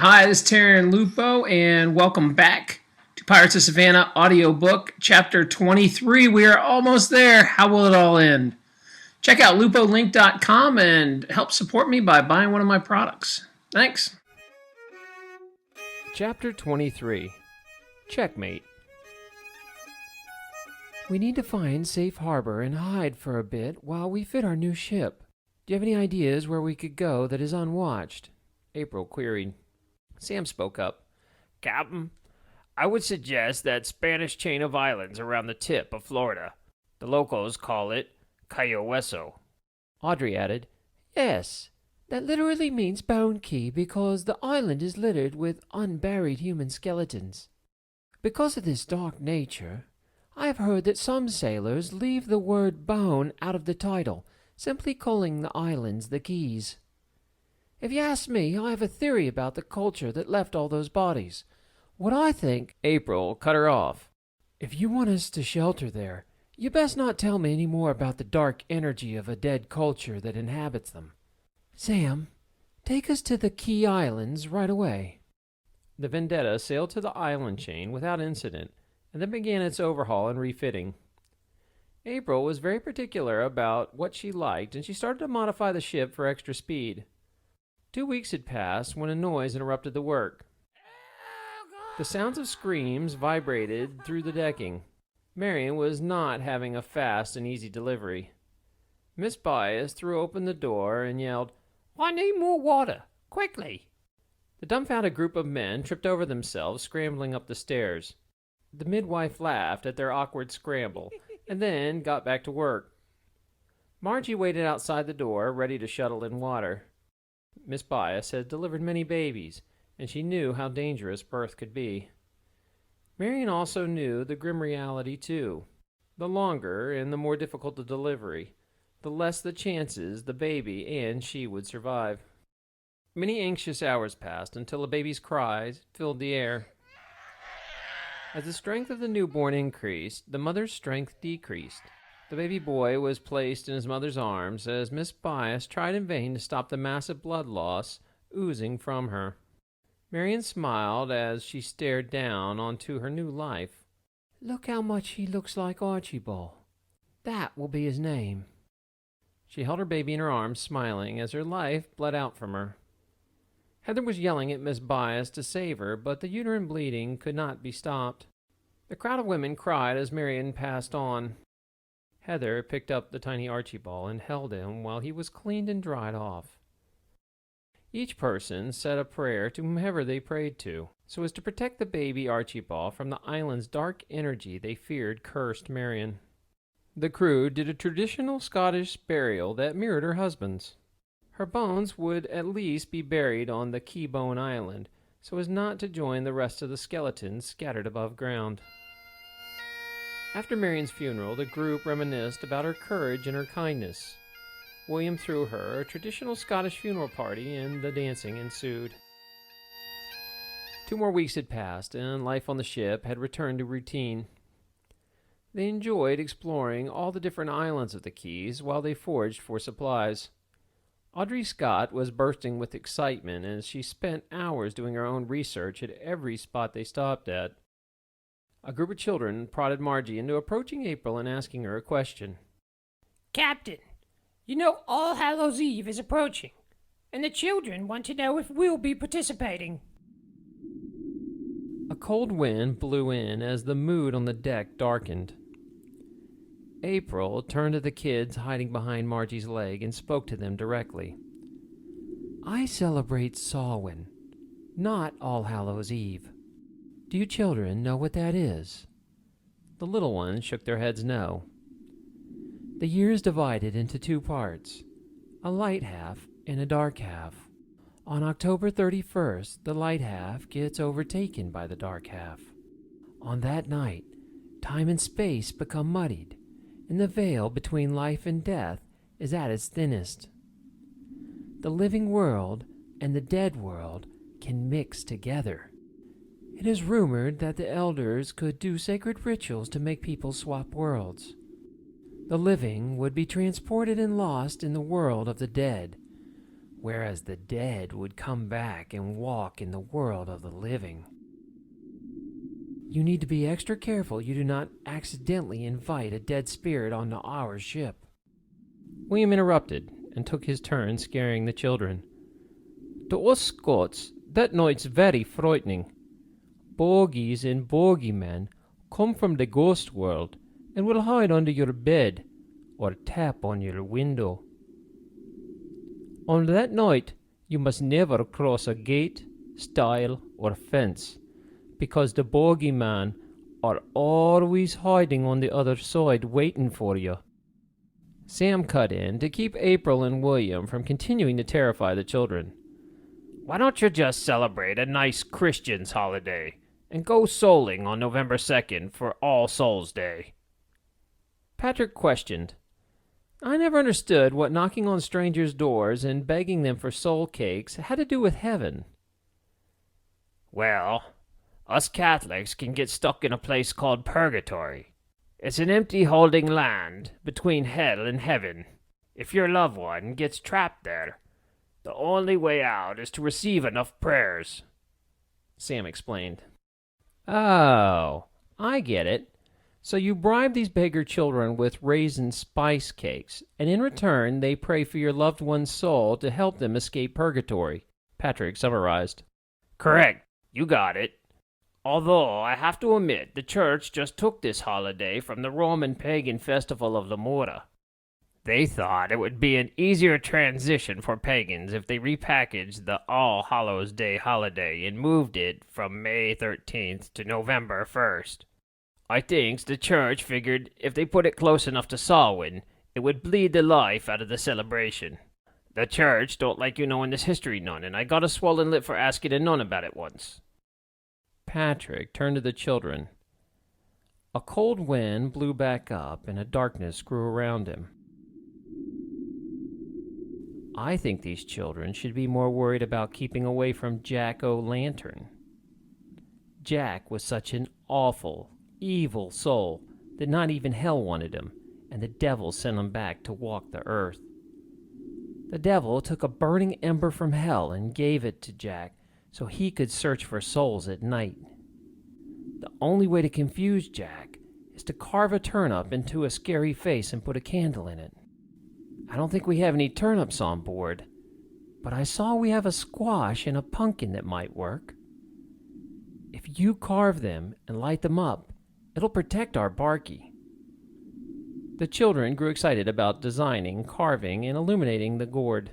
Hi, this is Taryn Lupo, and welcome back to Pirates of Savannah Audio Book, Chapter 23. We are almost there. How will it all end? Check out lupoliink.com and help support me by buying one of my products. Thanks. Chapter 23 Checkmate. We need to find safe harbor and hide for a bit while we fit our new ship. Do you have any ideas where we could go that is unwatched? April queried. Sam spoke up. Captain, I would suggest that Spanish chain of islands around the tip of Florida. The locals call it Cayo Hueso. Audrey added, Yes, that literally means bone key because the island is littered with unburied human skeletons. Because of this dark nature, I have heard that some sailors leave the word bone out of the title, simply calling the islands the Keys. If you ask me, I have a theory about the culture that left all those bodies. What I think... April cut her off. If you want us to shelter there, you best not tell me any more about the dark energy of a dead culture that inhabits them. Sam, take us to the Key Islands right away. The Vendetta sailed to the island chain without incident, and then began its overhaul and refitting. April was very particular about what she liked, and she started to modify the ship for extra speed. 2 weeks had passed when a noise interrupted the work. The sounds of screams vibrated through the decking. Marion was not having a fast and easy delivery. Miss Bias threw open the door and yelled, I need more water, quickly. The dumbfounded group of men tripped over themselves, scrambling up the stairs. The midwife laughed at their awkward scramble, and then got back to work. Margie waited outside the door, ready to shuttle in water. Miss Bias had delivered many babies, and she knew how dangerous birth could be. Marion also knew the grim reality, too. The longer and the more difficult the delivery, the less the chances the baby and she would survive. Many anxious hours passed until a baby's cries filled the air. As the strength of the newborn increased, the mother's strength decreased. The baby boy was placed in his mother's arms as Miss Bias tried in vain to stop the massive blood loss oozing from her. Marion smiled as she stared down onto her new life. Look how much he looks like Archibald. That will be his name. She held her baby in her arms, smiling as her life bled out from her. Heather was yelling at Miss Bias to save her, but the uterine bleeding could not be stopped. The crowd of women cried as Marion passed on. Heather picked up the tiny Archibald and held him while he was cleaned and dried off. Each person said a prayer to whomever they prayed to, so as to protect the baby Archibald from the island's dark energy they feared cursed Marion. The crew did a traditional Scottish burial that mirrored her husband's. Her bones would at least be buried on the Keybone Island, so as not to join the rest of the skeletons scattered above ground. After Marion's funeral, the group reminisced about her courage and her kindness. William threw her a traditional Scottish funeral party, and the dancing ensued. 2 more weeks had passed, and life on the ship had returned to routine. They enjoyed exploring all the different islands of the Keys while they foraged for supplies. Audrey Scott was bursting with excitement as she spent hours doing her own research at every spot they stopped at. A group of children prodded Margie into approaching April and asking her a question. Captain, you know All Hallows Eve is approaching, and the children want to know if we'll be participating. A cold wind blew in as the mood on the deck darkened. April turned to the kids hiding behind Margie's leg and spoke to them directly. I celebrate Samhain, not All Hallows Eve. Do you children know what that is? The little ones shook their heads no. The year is divided into 2 parts, a light half and a dark half. On October 31st, the light half gets overtaken by the dark half. On that night, time and space become muddied, and the veil between life and death is at its thinnest. The living world and the dead world can mix together. It is rumored that the elders could do sacred rituals to make people swap worlds. The living would be transported and lost in the world of the dead, whereas the dead would come back and walk in the world of the living. You need to be extra careful you do not accidentally invite a dead spirit onto our ship. William interrupted and took his turn scaring the children. To us Scots, that night's very frightening. Bogies and bogeymen come from the ghost world and will hide under your bed or tap on your window. On that night, you must never cross a gate, stile, or fence, because the bogeyman are always hiding on the other side waiting for you. Sam cut in to keep April and William from continuing to terrify the children. Why don't you just celebrate a nice Christian's holiday and go souling on November 2nd for All Souls Day? Patrick questioned. I never understood what knocking on strangers' doors and begging them for soul cakes had to do with heaven. Well, us Catholics can get stuck in a place called purgatory. It's an empty holding land between hell and heaven. If your loved one gets trapped there, the only way out is to receive enough prayers, Sam explained. Oh, I get it. So you bribe these beggar children with raisin spice cakes, and in return they pray for your loved one's soul to help them escape purgatory, Patrick summarized. Correct. You got it. Although I have to admit the church just took this holiday from the Roman pagan festival of the Mora. They thought it would be an easier transition for pagans if they repackaged the All Hallows Day holiday and moved it from May 13th to November 1st. I think the church figured if they put it close enough to Samhain, it would bleed the life out of the celebration. The church don't like you knowing this history none, and I got a swollen lip for asking a nun about it once. Patrick turned to the children. A cold wind blew back up, and a darkness grew around him. I think these children should be more worried about keeping away from Jack O'Lantern. Jack was such an awful, evil soul that not even hell wanted him, and the devil sent him back to walk the earth. The devil took a burning ember from hell and gave it to Jack so he could search for souls at night. The only way to confuse Jack is to carve a turnip into a scary face and put a candle in it. I don't think we have any turnips on board, but I saw we have a squash and a pumpkin that might work. If you carve them and light them up, it'll protect our barkie. The children grew excited about designing, carving, and illuminating the gourd.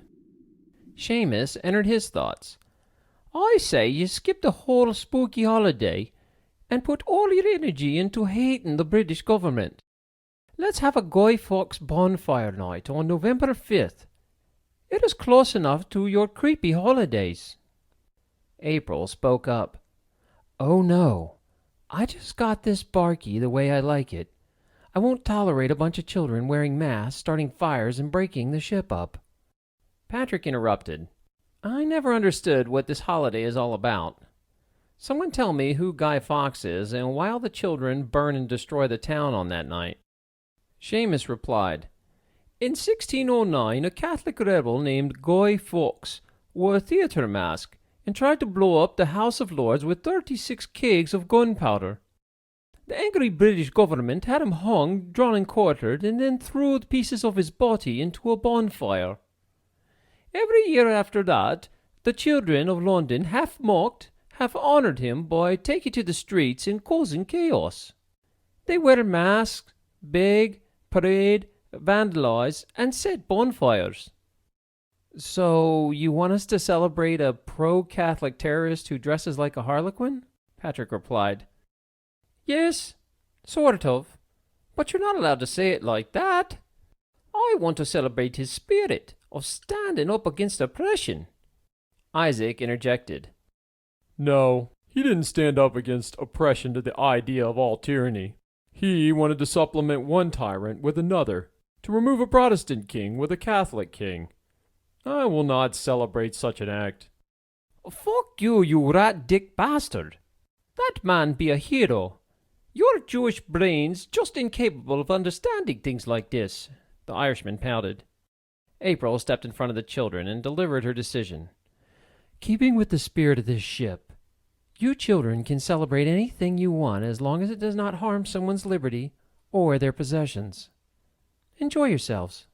Seamus entered his thoughts. I say you skip the whole spooky holiday and put all your energy into hating the British government. Let's have a Guy Fawkes bonfire night on November 5th. It is close enough to your creepy holidays. April spoke up. Oh no, I just got this barkie the way I like it. I won't tolerate a bunch of children wearing masks, starting fires, and breaking the ship up. Patrick interrupted. I never understood what this holiday is all about. Someone tell me who Guy Fawkes is and why all the children burn and destroy the town on that night. Seamus replied, In 1609, a Catholic rebel named Guy Fawkes wore a theatre mask and tried to blow up the House of Lords with 36 kegs of gunpowder. The angry British government had him hung, drawn and quartered, and then threw the pieces of his body into a bonfire. Every year after that, the children of London half mocked, half honoured him by taking to the streets and causing chaos. They wear masks, beg, parade, vandalize, and set bonfires. So, you want us to celebrate a pro-Catholic terrorist who dresses like a harlequin? Patrick replied. Yes, sort of. But you're not allowed to say it like that. I want to celebrate his spirit of standing up against oppression. Isaac interjected. No, he didn't stand up against oppression to the idea of all tyranny. He wanted to supplement one tyrant with another, to remove a Protestant king with a Catholic king. I will not celebrate such an act. Fuck you, you rat-dick bastard. That man be a hero. Your Jewish brain's just incapable of understanding things like this, the Irishman pouted. April stepped in front of the children and delivered her decision. Keeping with the spirit of this ship, you children can celebrate anything you want as long as it does not harm someone's liberty or their possessions. Enjoy yourselves.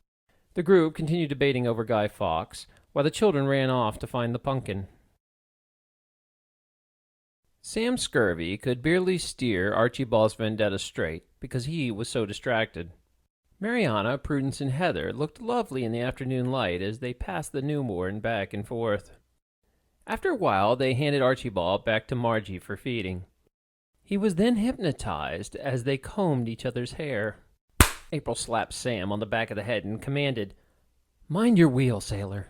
The group continued debating over Guy Fawkes, while the children ran off to find the pumpkin. Sam Scurvy could barely steer Archibald's vendetta straight because he was so distracted. Mariana, Prudence, and Heather looked lovely in the afternoon light as they passed the newborn back and forth. After a while, they handed Archibald back to Margie for feeding. He was then hypnotized as they combed each other's hair. April slapped Sam on the back of the head and commanded, "Mind your wheel, sailor."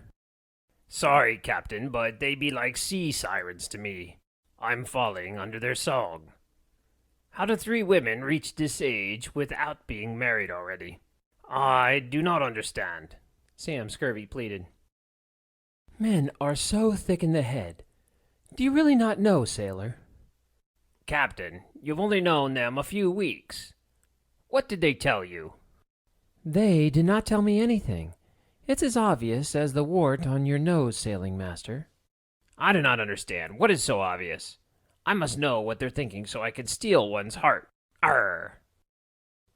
Sorry, Captain, but they be like sea sirens to me. I'm falling under their song. How do 3 women reach this age without being married already? I do not understand, Sam Scurvy pleaded. Men are so thick in the head. Do you really not know, sailor? Captain, you've only known them a few weeks. What did they tell you? They did not tell me anything. It's as obvious as the wart on your nose, sailing master. I do not understand. What is so obvious? I must know what they're thinking so I can steal one's heart. Arr!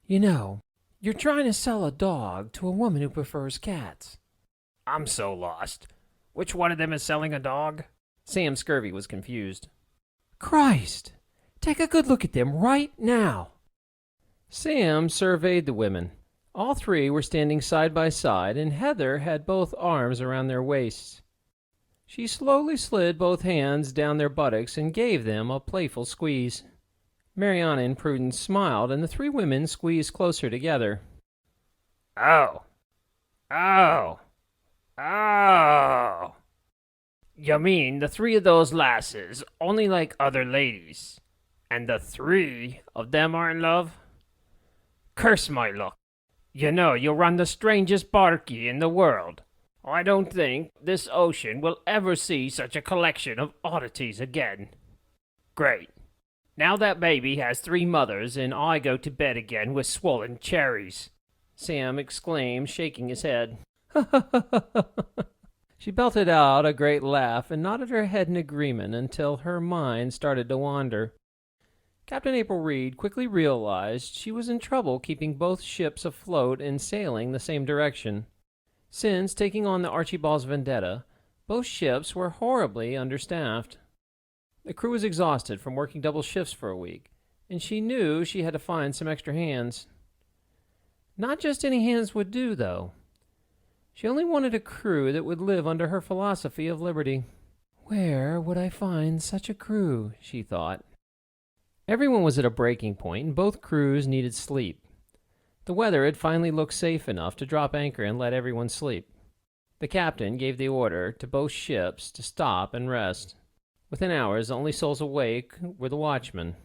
You know, you're trying to sell a dog to a woman who prefers cats. I'm so lost. Which one of them is selling a dog? Sam Scurvy was confused. Christ! Take a good look at them right now. Sam surveyed the women. All 3 were standing side by side, and Heather had both arms around their waists. She slowly slid both hands down their buttocks and gave them a playful squeeze. Mariana and Prudence smiled, and the 3 women squeezed closer together. Oh. Oh. Oh. You mean the 3 of those lasses only like other ladies, and the 3 of them are in love? Curse my luck. You know you'll run the strangest barky in the world. I don't think this ocean will ever see such a collection of oddities again. Great. Now that baby has 3 mothers, and I go to bed again with swollen cherries, Sam exclaimed, shaking his head. She belted out a great laugh and nodded her head in agreement until her mind started to wander. Captain April Reed quickly realized she was in trouble keeping both ships afloat and sailing the same direction. Since taking on the Archibald's vendetta, both ships were horribly understaffed. The crew was exhausted from working double shifts for a week, and she knew she had to find some extra hands. Not just any hands would do, though. She only wanted a crew that would live under her philosophy of liberty. Where would I find such a crew? She thought. Everyone was at a breaking point, and both crews needed sleep. The weather had finally looked safe enough to drop anchor and let everyone sleep. The captain gave the order to both ships to stop and rest. Within hours, the only souls awake were the watchmen.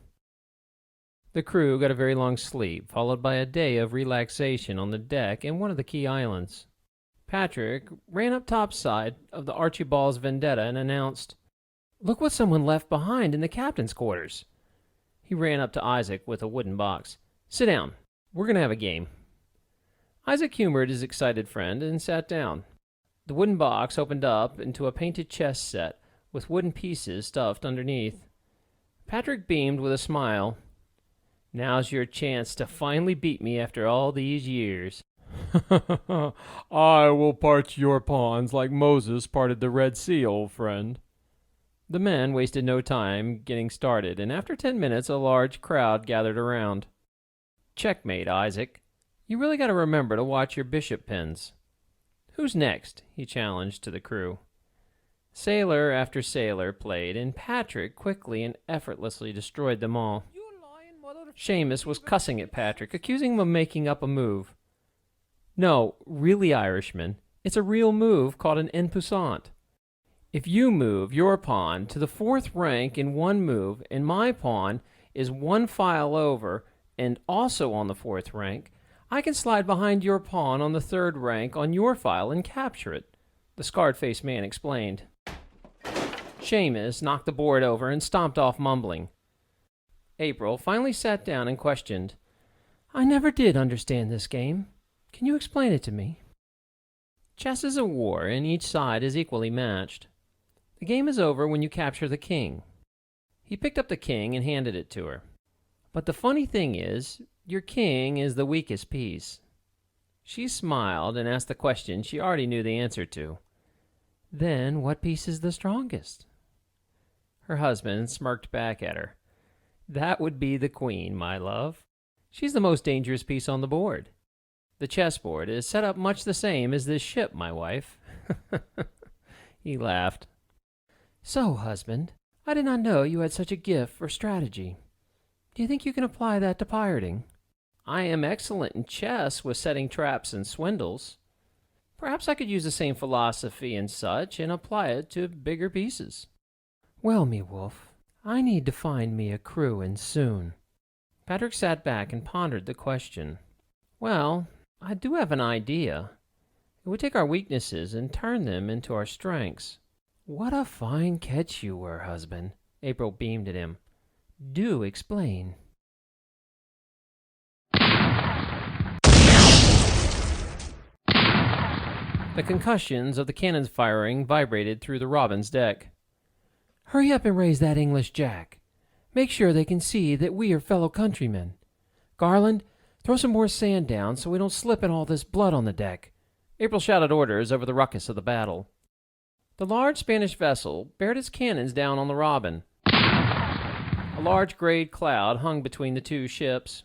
The crew got a very long sleep, followed by a day of relaxation on the deck in one of the key islands. Patrick ran up topside of the Archibald's vendetta and announced, "Look what someone left behind in the captain's quarters." He ran up to Isaac with a wooden box. "Sit down. We're going to have a game." Isaac humored his excited friend and sat down. The wooden box opened up into a painted chess set with wooden pieces stuffed underneath. Patrick beamed with a smile. "Now's your chance to finally beat me after all these years." I will part your pawns like Moses parted the Red Sea, old friend. The men wasted no time getting started, and after 10 minutes a large crowd gathered around. "Checkmate, Isaac. You really got to remember to watch your bishop pins." "Who's next?" he challenged to the crew. Sailor after sailor played, and Patrick quickly and effortlessly destroyed them all. Seamus was cussing at Patrick, accusing him of making up a move. "No, really, Irishman, it's a real move called an en passant. If you move your pawn to the 4th rank in one move, and my pawn is 1 file over and also on the 4th rank, I can slide behind your pawn on the 3rd rank on your file and capture it," the scarred-faced man explained. Seamus knocked the board over and stomped off mumbling. April finally sat down and questioned, "I never did understand this game. Can you explain it to me?" Chess is a war, and each side is equally matched. The game is over when you capture the king. He picked up the king and handed it to her. But the funny thing is, your king is the weakest piece. She smiled and asked the question she already knew the answer to. Then what piece is the strongest? Her husband smirked back at her. That would be the queen, my love. She's the most dangerous piece on the board. The chessboard is set up much the same as this ship, my wife. He laughed. So, husband, I did not know you had such a gift for strategy. Do you think you can apply that to pirating? I am excellent in chess with setting traps and swindles. Perhaps I could use the same philosophy and such and apply it to bigger pieces. Well, me wolf, I need to find me a crew and soon. Patrick sat back and pondered the question. Well, I do have an idea. It would take our weaknesses and turn them into our strengths. What a fine catch you were, husband. April beamed at him. Do explain. The concussions of the cannon's firing vibrated through the Robin's deck. Hurry up and raise that English jack. Make sure they can see that we are fellow countrymen. Garland, throw some more sand down so we don't slip in all this blood on the deck. April shouted orders over the ruckus of the battle. The large Spanish vessel bared its cannons down on the Robin. A large gray cloud hung between the two ships.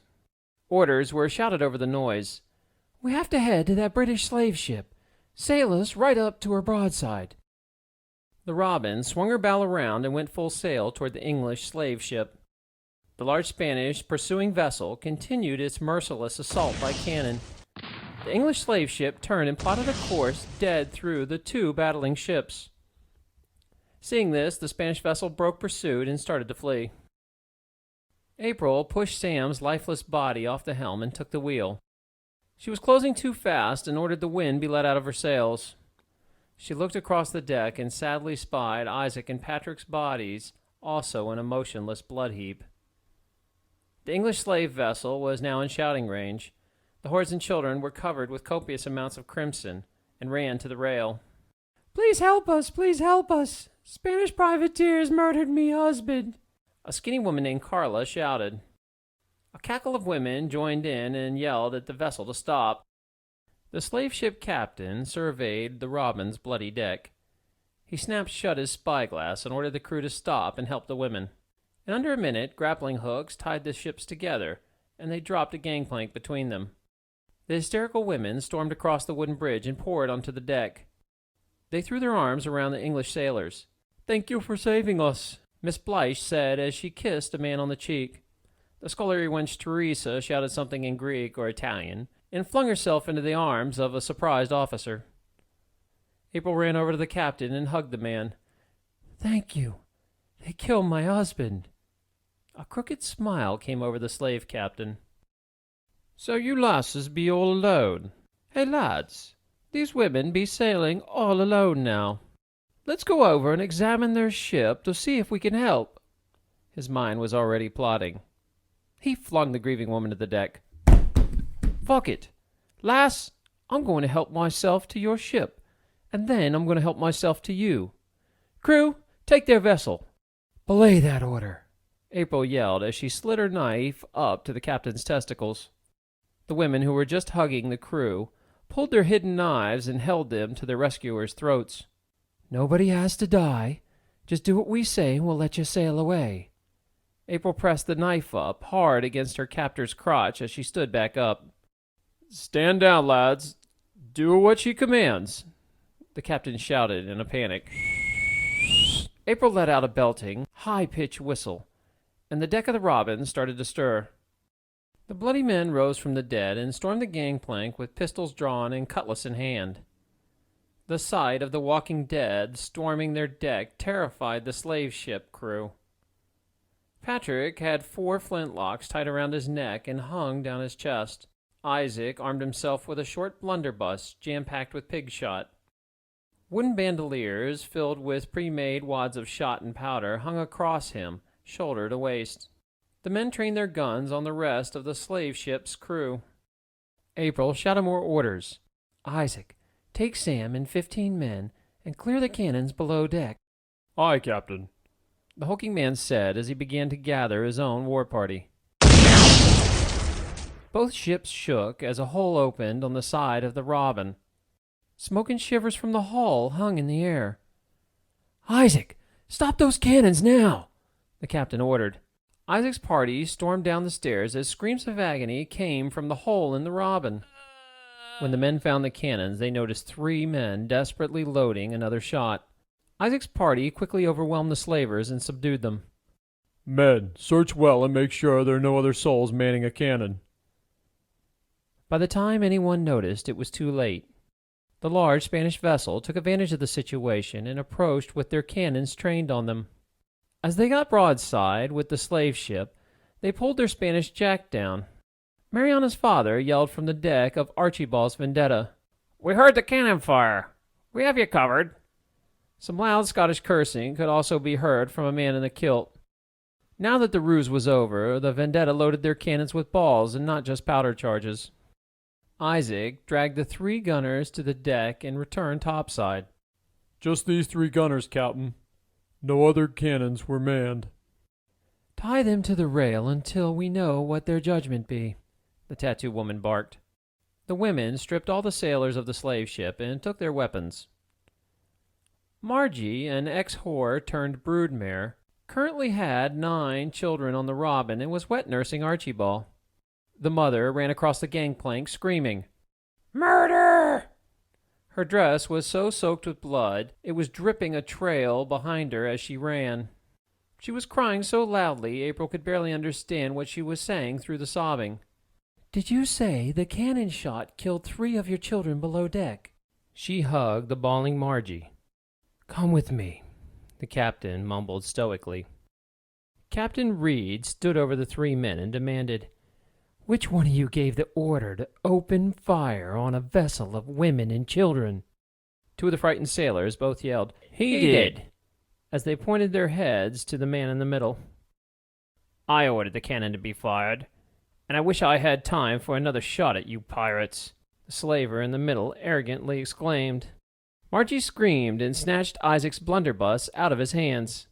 Orders were shouted over the noise. We have to head to that British slave ship. Sail us right up to her broadside. The Robin swung her bow around and went full sail toward the English slave ship. The large Spanish pursuing vessel continued its merciless assault by cannon. The English slave ship turned and plotted a course dead through the two battling ships. Seeing this, the Spanish vessel broke pursuit and started to flee. April pushed Sam's lifeless body off the helm and took the wheel. She was closing too fast and ordered the wind be let out of her sails. She looked across the deck and sadly spied Isaac and Patrick's bodies, also in a motionless blood heap. The English slave vessel was now in shouting range. The horses and children were covered with copious amounts of crimson and ran to the rail. Please help us! Please help us! Spanish privateers murdered me husband! A skinny woman named Carla shouted. A cackle of women joined in and yelled at the vessel to stop. The slave ship captain surveyed the Robin's bloody deck. He snapped shut his spyglass and ordered the crew to stop and help the women. In under a minute, grappling hooks tied the ships together, and they dropped a gangplank between them. The hysterical women stormed across the wooden bridge and poured onto the deck. They threw their arms around the English sailors. Thank you for saving us, Miss Blythe said as she kissed a man on the cheek. The scullery wench Teresa shouted something in Greek or Italian and flung herself into the arms of a surprised officer. April ran over to the captain and hugged the man. Thank you. They killed my husband. A crooked smile came over the slave captain. So you lasses be all alone? Hey, lads, these women be sailing all alone now. Let's go over and examine their ship to see if we can help. His mind was already plotting. He flung the grieving woman to the deck. Fuck it. Lass, I'm going to help myself to your ship, and then I'm going to help myself to you. Crew, take their vessel. Belay that order, April yelled as she slid her knife up to the captain's testicles. The women who were just hugging the crew pulled their hidden knives and held them to their rescuers' throats. Nobody has to die. Just do what we say and we'll let you sail away. April pressed the knife up hard against her captor's crotch as she stood back up. Stand down, lads. Do what she commands, the captain shouted in a panic. April let out a belting, high-pitched whistle, and the deck of the Robin started to stir. The bloody men rose from the dead and stormed the gangplank with pistols drawn and cutlass in hand. The sight of the walking dead storming their deck terrified the slave ship crew. Patrick had 4 flintlocks tied around his neck and hung down his chest. Isaac armed himself with a short blunderbuss jam-packed with pig shot. Wooden bandoliers filled with pre-made wads of shot and powder hung across him, shoulder to waist. The men trained their guns on the rest of the slave ship's crew. April shouted more orders. Isaac, Take Sam and 15 men and clear the cannons below deck." "Aye, Captain." the hulking man said as he began to gather his own war party. Both ships shook as a hole opened on the side of the Robin. Smoke and shivers from the hull hung in the air. "Isaac, stop those cannons now!" the captain ordered. Isaac's party stormed down the stairs as screams of agony came from the hole in the Robin. When the men found the cannons, they noticed 3 men desperately loading another shot. Isaac's party quickly overwhelmed the slavers and subdued them. "Men, search well and make sure there are no other souls manning a cannon." By the time anyone noticed, it was too late. The large Spanish vessel took advantage of the situation and approached with their cannons trained on them. As they got broadside with the slave ship, they pulled their Spanish jack down. Mariana's father yelled from the deck of Archibald's Vendetta, "We heard the cannon fire. We have you covered." Some loud Scottish cursing could also be heard from a man in a kilt. Now that the ruse was over, the Vendetta loaded their cannons with balls and not just powder charges. Isaac dragged the 3 gunners to the deck and returned topside. "Just these 3 gunners, Captain. No other cannons were manned." "Tie them to the rail until we know what their judgment be," the tattoo woman barked. The women stripped all the sailors of the slave ship and took their weapons. Margie, an ex-whore turned broodmare, currently had 9 children on the Robin and was wet nursing Archibald. The mother ran across the gangplank screaming, "Murder!" Her dress was so soaked with blood, it was dripping a trail behind her as she ran. She was crying so loudly, April could barely understand what she was saying through the sobbing. "Did you say the cannon shot killed 3 of your children below deck?" She hugged the bawling Margie. "Come with me," the captain mumbled stoically. Captain Reed stood over the 3 men and demanded, "Which one of you gave the order to open fire on a vessel of women and children?" 2 of the frightened sailors both yelled, He did," as they pointed their heads to the man in the middle. "I ordered the cannon to be fired, and I wish I had time for another shot at you pirates," the slaver in the middle arrogantly exclaimed. Margie screamed and snatched Isaac's blunderbuss out of his hands.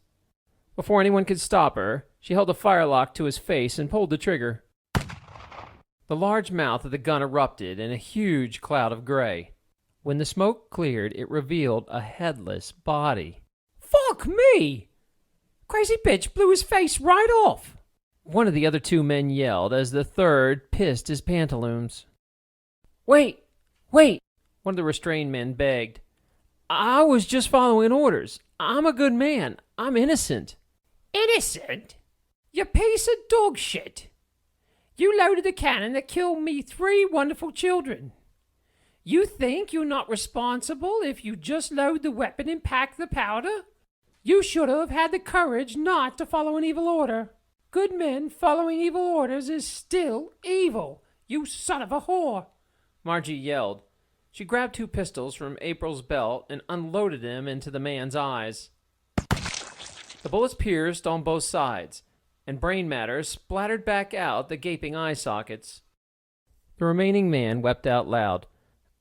Before anyone could stop her, she held a firelock to his face and pulled the trigger. The large mouth of the gun erupted in a huge cloud of gray. When the smoke cleared, it revealed a headless body. "Fuck me! Crazy bitch blew his face right off!" One of the other 2 men yelled as the third pissed his pantaloons. Wait! One of the restrained men begged. "I was just following orders. I'm a good man. I'm innocent." "Innocent? You piece of dog shit! You loaded the cannon that killed me 3 wonderful children. You think you're not responsible if you just load the weapon and pack the powder? You should have had the courage not to follow an evil order. Good men following evil orders is still evil, you son of a whore." Margie yelled. She grabbed 2 pistols from April's belt and unloaded them into the man's eyes. The bullets pierced on both sides, and brain matter splattered back out the gaping eye sockets. The remaining man wept out loud.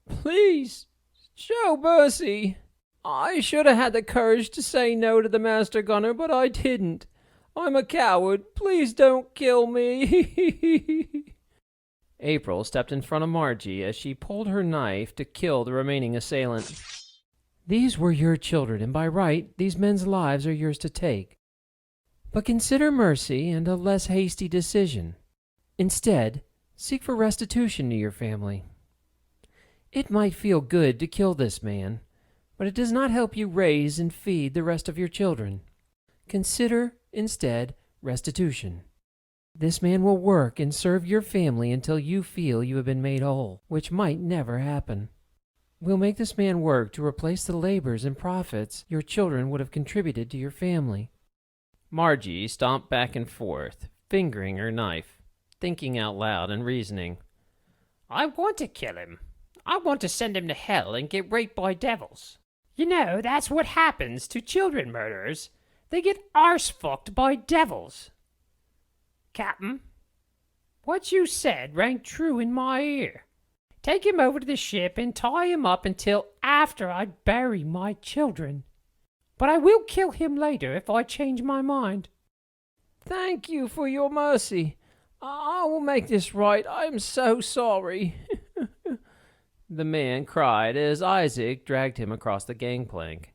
"Please, show mercy. I should have had the courage to say no to the master gunner, but I didn't. I'm a coward. Please don't kill me." April stepped in front of Margie as she pulled her knife to kill the remaining assailant. "These were your children, and by right, these men's lives are yours to take. But consider mercy and a less hasty decision. Instead, seek for restitution to your family. It might feel good to kill this man, but it does not help you raise and feed the rest of your children. Consider, instead, restitution. This man will work and serve your family until you feel you have been made whole, which might never happen. We'll make this man work to replace the labors and profits your children would have contributed to your family." Margie stomped back and forth, fingering her knife, thinking out loud and reasoning. "I want to kill him. I want to send him to hell and get raped by devils. You know, that's what happens to children murderers. They get arse-fucked by devils. Captain, what you said rang true in my ear. Take him over to the ship and tie him up until after I bury my children. But I will kill him later if I change my mind. Thank you for your mercy. I will make this right. I am so sorry. The man cried as Isaac dragged him across the gangplank.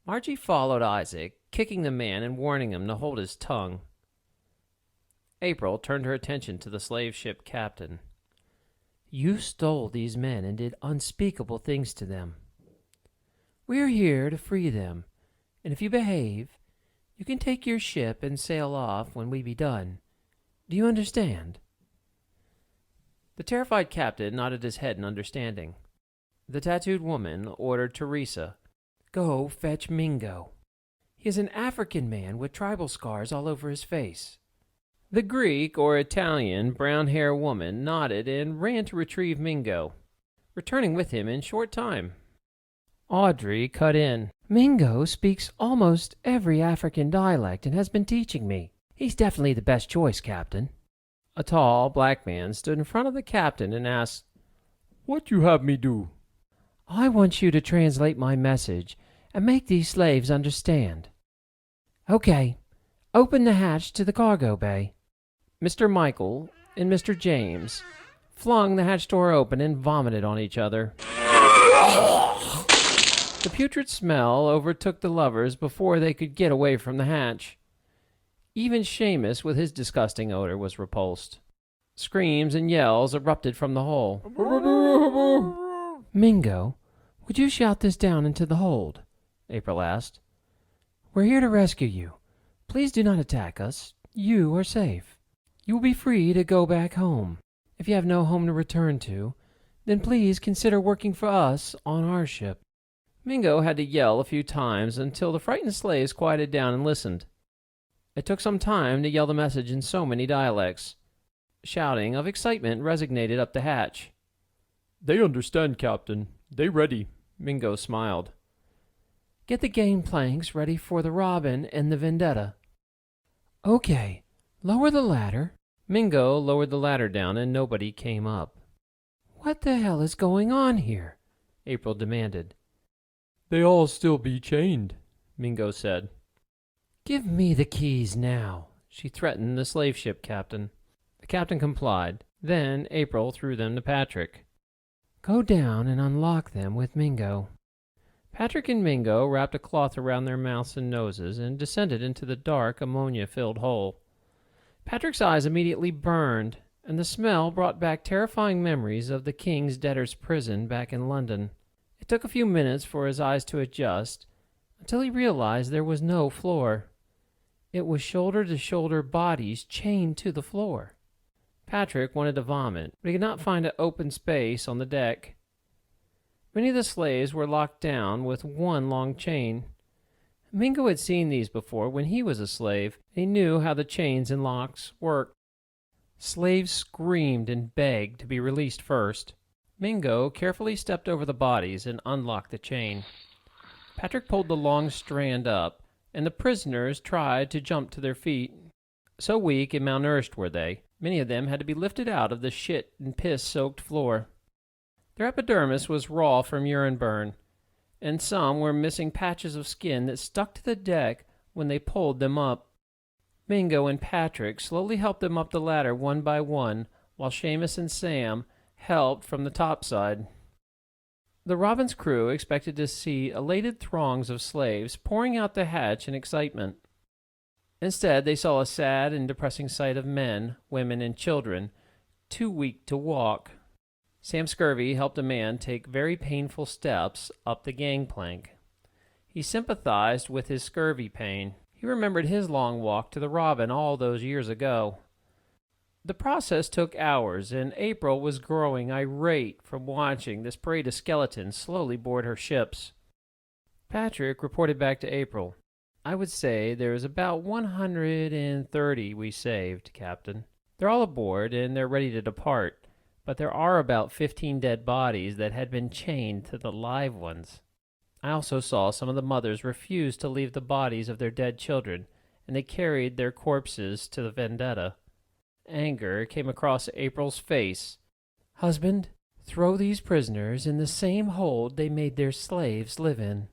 Margie followed Isaac, kicking the man and warning him to hold his tongue. April turned her attention to the slave ship captain. You stole these men and did unspeakable things to them. We are here to free them, and if you behave, you can take your ship and sail off when we be done. Do you understand? The terrified captain nodded his head in understanding. The tattooed woman ordered Teresa, Go fetch Mingo. He is an African man with tribal scars all over his face. The Greek or Italian brown-haired woman nodded and ran to retrieve Mingo, returning with him in short time. Audrey cut in. Mingo speaks almost every African dialect and has been teaching me. He's definitely the best choice, Captain. A tall black man stood in front of the captain and asked, What you have me do? I want you to translate my message and make these slaves understand. Okay, open the hatch to the cargo bay. Mr. Michael and Mr. James flung the hatch door open and vomited on each other. The putrid smell overtook the lovers before they could get away from the hatch. Even Seamus, with his disgusting odor, was repulsed. Screams and yells erupted from the hole. Mingo, would you shout this down into the hold? April asked. We're here to rescue you. Please do not attack us. You are safe. You will be free to go back home. If you have no home to return to, then please consider working for us on our ship. Mingo had to yell a few times until the frightened slaves quieted down and listened. It took some time to yell the message in so many dialects. Shouting of excitement resonated up the hatch. They understand, Captain. They ready. Mingo smiled. Get the gangplanks ready for the Robin and the Vendetta. Okay, lower the ladder. Mingo lowered the ladder down and nobody came up. What the hell is going on here? April demanded. They all still be chained, Mingo said. Give me the keys now, she threatened the slave ship captain. The captain complied. Then April threw them to Patrick. Go down and unlock them with Mingo. Patrick and Mingo wrapped a cloth around their mouths and noses and descended into the dark, ammonia-filled hole. Patrick's eyes immediately burned, and the smell brought back terrifying memories of the King's Debtors' Prison back in London. It took a few minutes for his eyes to adjust, until he realized there was no floor. It was shoulder-to-shoulder bodies chained to the floor. Patrick wanted to vomit, but he could not find an open space on the deck. Many of the slaves were locked down with one long chain. Mingo had seen these before when he was a slave, and he knew how the chains and locks worked. Slaves screamed and begged to be released first. Mingo carefully stepped over the bodies and unlocked the chain. Patrick pulled the long strand up, and the prisoners tried to jump to their feet. So weak and malnourished were they, many of them had to be lifted out of the shit and piss-soaked floor. Their epidermis was raw from urine burn, and some were missing patches of skin that stuck to the deck when they pulled them up. Mingo and Patrick slowly helped them up the ladder one by one, while Seamus and Sam helped from the topside. The Robin's crew expected to see elated throngs of slaves pouring out the hatch in excitement. Instead, they saw a sad and depressing sight of men, women, and children, too weak to walk. Sam Scurvy helped a man take very painful steps up the gangplank. He sympathized with his scurvy pain. He remembered his long walk to the Robin all those years ago. The process took hours, and April was growing irate from watching this parade of skeletons slowly board her ships. Patrick reported back to April. I would say there's about 130 we saved, Captain. They're all aboard, and they're ready to depart, but there are about 15 dead bodies that had been chained to the live ones. I also saw some of the mothers refuse to leave the bodies of their dead children, and they carried their corpses to the Vendetta. Anger came across April's face. Husband, Throw these prisoners in the same hold they made their slaves live in."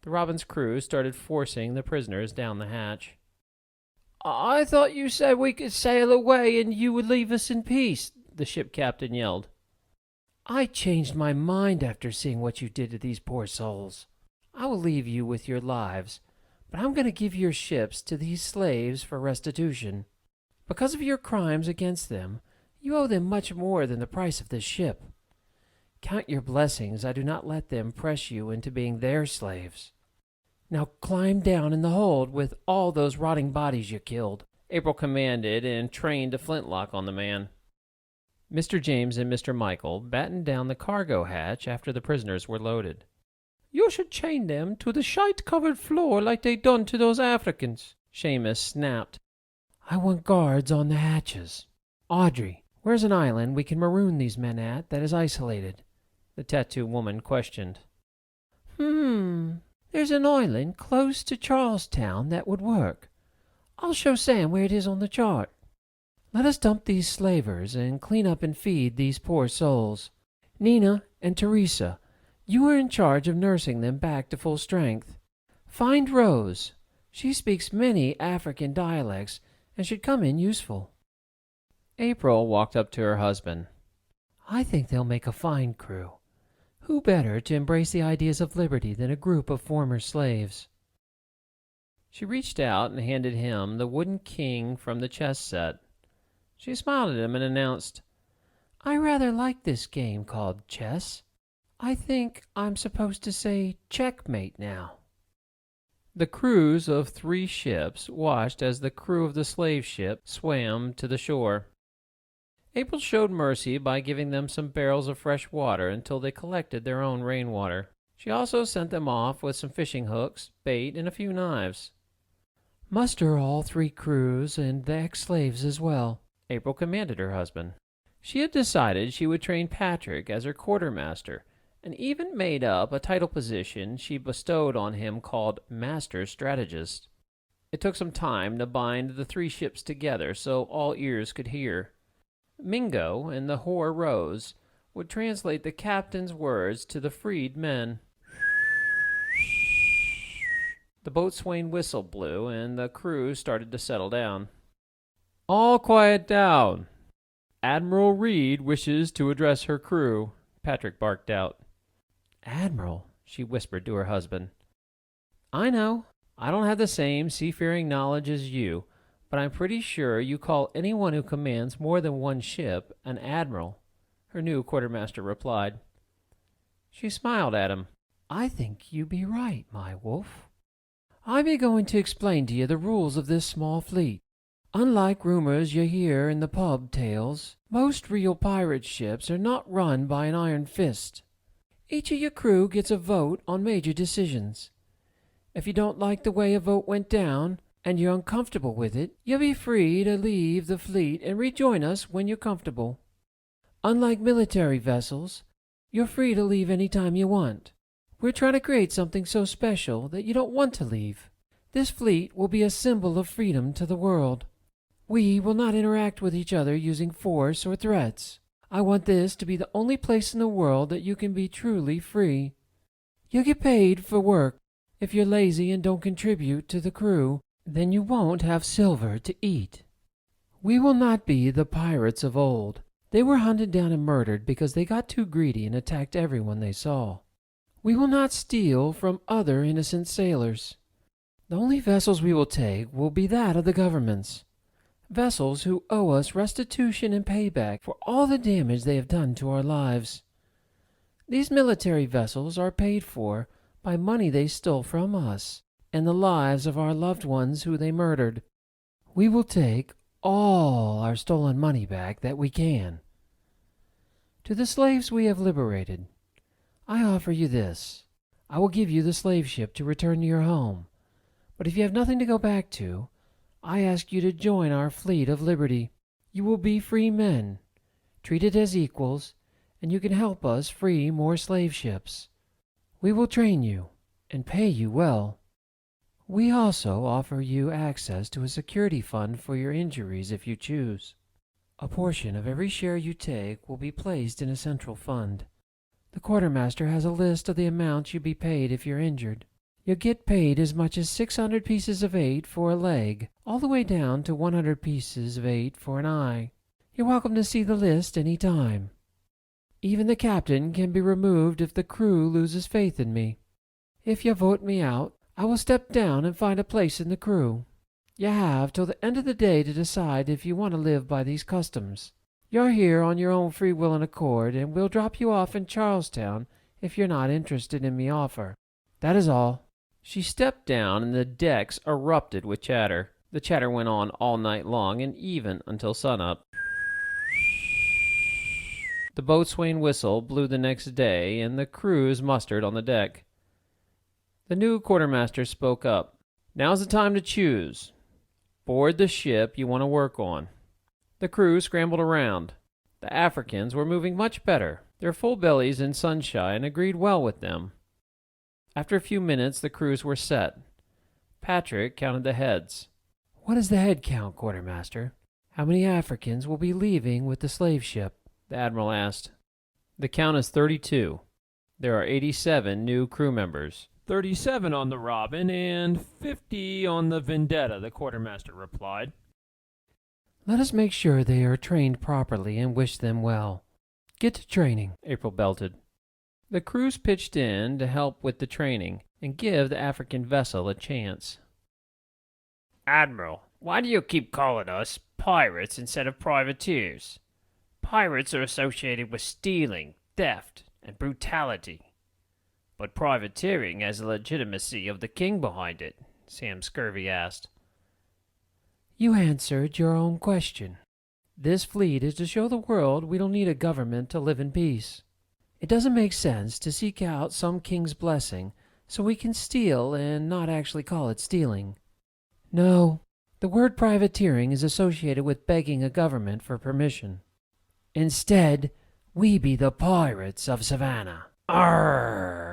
The Robin's crew started forcing the prisoners down the hatch. I thought you said we could sail away and you would leave us in peace, The ship captain yelled. "I changed my mind after seeing what you did to these poor souls. I will leave you with your lives, but I'm going to give your ships to these slaves for restitution. Because of your crimes against them, you owe them much more than the price of this ship. Count your blessings I do not let them press you into being their slaves. Now climb down in the hold with all those rotting bodies you killed." April commanded and trained a flintlock on the man. Mr. James and Mr. Michael battened down the cargo hatch after the prisoners were loaded. "You should chain them to the shite-covered floor like they done to those Africans," Seamus snapped. "I want guards on the hatches. Audrey, where's an island we can maroon these men at that is isolated?" The tattoo woman questioned. There's an island close to Charlestown that would work. I'll show Sam where it is on the chart. Let us dump these slavers and clean up and feed these poor souls. Nina and Teresa, you are in charge of nursing them back to full strength. Find Rose. She speaks many African dialects and should come in useful." April walked up to her husband. "I think they'll make a fine crew. Who better to embrace the ideas of liberty than a group of former slaves?" She reached out and handed him the wooden king from the chess set. She smiled at him and announced, "I rather like this game called chess. I think I'm supposed to say checkmate now." The crews of 3 ships watched as the crew of the slave ship swam to the shore. April showed mercy by giving them some barrels of fresh water until they collected their own rainwater. She also sent them off with some fishing hooks, bait, and a few knives. "Muster all 3 crews and the ex-slaves as well," April commanded her husband. She had decided she would train Patrick as her quartermaster, and even made up a title position she bestowed on him called Master Strategist. It took some time to bind the 3 ships together so all ears could hear. Mingo and the whore Rose would translate the captain's words to the freed men. The boatswain whistle blew, and the crew started to settle down. All quiet down. Admiral Reed wishes to address her crew, Patrick barked out. "Admiral," she whispered to her husband. "I know. I don't have the same seafaring knowledge as you, but I'm pretty sure you call anyone who commands more than one ship an admiral," her new quartermaster replied. She smiled at him. "I think you be right, my wolf. I be going to explain to you the rules of this small fleet. Unlike rumors you hear in the pub tales, most real pirate ships are not run by an iron fist. Each of your crew gets a vote on major decisions. If you don't like the way a vote went down, and you're uncomfortable with it, you'll be free to leave the fleet and rejoin us when you're comfortable. Unlike military vessels, you're free to leave any time you want. We're trying to create something so special that you don't want to leave. This fleet will be a symbol of freedom to the world. We will not interact with each other using force or threats. I want this to be the only place in the world that you can be truly free. You'll get paid for work. If you're lazy and don't contribute to the crew, then you won't have silver to eat. We will not be the pirates of old. They were hunted down and murdered because they got too greedy and attacked everyone they saw. We will not steal from other innocent sailors. The only vessels we will take will be that of the governments. Vessels who owe us restitution and payback for all the damage they have done to our lives. These military vessels are paid for by money they stole from us and the lives of our loved ones who they murdered. We will take all our stolen money back that we can. To the slaves we have liberated, I offer you this. I will give you the slave ship to return to your home. But if you have nothing to go back to, I ask you to join our fleet of liberty. You will be free men, treated as equals, and you can help us free more slave ships. We will train you and pay you well. We also offer you access to a security fund for your injuries if you choose. A portion of every share you take will be placed in a central fund. The quartermaster has a list of the amounts you'll be paid if you're injured. You'll get paid as much as 600 pieces of 8 for a leg, all the way down to 100 pieces of 8 for an eye. You're welcome to see the list any time. Even the captain can be removed if the crew loses faith in me. If you vote me out, I will step down and find a place in the crew. You have till the end of the day to decide if you want to live by these customs. You're here on your own free will and accord, and we'll drop you off in Charlestown if you're not interested in me offer. That is all." She stepped down, and the decks erupted with chatter. The chatter went on all night long, and even until sunup. The boatswain whistle blew the next day, and the crews mustered on the deck. The new quartermaster spoke up. "Now's the time to choose. Board the ship you want to work on." The crew scrambled around. The Africans were moving much better. Their full bellies and sunshine agreed well with them. After a few minutes, the crews were set. Patrick counted the heads. "What is the head count, quartermaster? How many Africans will be leaving with the slave ship?" The admiral asked. "The count is 32. There are 87 new crew members." 37 on the Robin and 50 on the Vendetta, the quartermaster replied. "Let us make sure they are trained properly and wish them well. Get to training," April belted. The crews pitched in to help with the training and give the African vessel a chance. Admiral, why do you keep calling us pirates instead of privateers? Pirates are associated with stealing, theft, and brutality. But privateering has the legitimacy of the king behind it, Sam Scurvy asked. "You answered your own question. This fleet is to show the world we don't need a government to live in peace. It doesn't make sense to seek out some king's blessing so we can steal and not actually call it stealing. No, the word privateering is associated with begging a government for permission. Instead, we be the pirates of Savannah. Arrgh!